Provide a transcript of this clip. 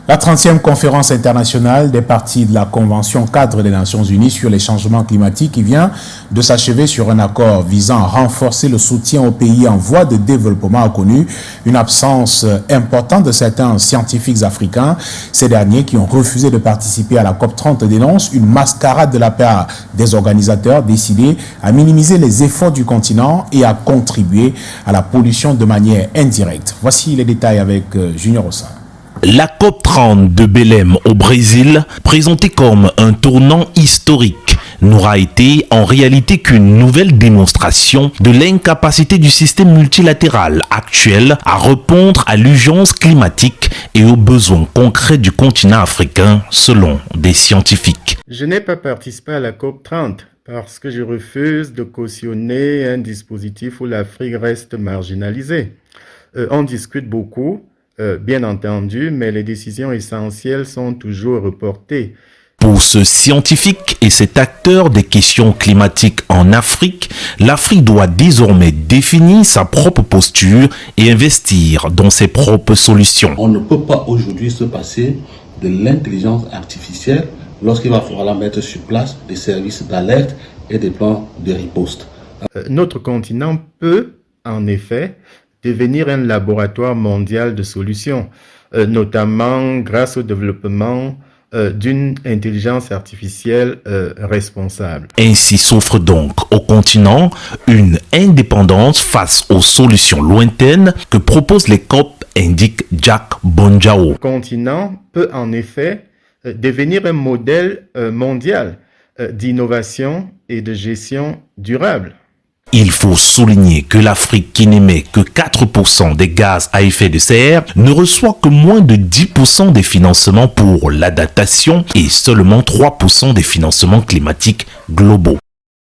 La 30e conférence internationale des parties de la Convention cadre des Nations Unies sur les changements climatiques qui vient de s'achever sur un accord visant à renforcer le soutien aux pays en voie de développement a connu une absence importante de certains scientifiques africains. Ces derniers qui ont refusé de participer à la COP30 dénoncent une mascarade de la part des organisateurs décidés à minimiser les efforts du continent et à contribuer à la pollution de manière indirecte. Voici les détails avec Junior Ossa. La COP30 de Belém au Brésil, présentée comme un tournant historique, n'aura été en réalité qu'une nouvelle démonstration de l'incapacité du système multilatéral actuel à répondre à l'urgence climatique et aux besoins concrets du continent africain, selon des scientifiques. Je n'ai pas participé à la COP30 parce que je refuse de cautionner un dispositif où l'Afrique reste marginalisée. On discute beaucoup. Bien entendu, mais les décisions essentielles sont toujours reportées. Pour ce scientifique et cet acteur des questions climatiques en Afrique, l'Afrique doit désormais définir sa propre posture et investir dans ses propres solutions. On ne peut pas aujourd'hui se passer de l'intelligence artificielle lorsqu'il va falloir mettre sur place des services d'alerte et des plans de riposte. Notre continent peut, en effet, devenir un laboratoire mondial de solutions, notamment grâce au développement d'une intelligence artificielle responsable. Ainsi s'offre donc au continent une indépendance face aux solutions lointaines que proposent les COP, indique Jack Bonjao. Le continent peut en effet devenir un modèle mondial d'innovation et de gestion durable. Il faut souligner que l'Afrique, qui n'émet que 4% des gaz à effet de serre, ne reçoit que moins de 10% des financements pour l'adaptation et seulement 3% des financements climatiques globaux.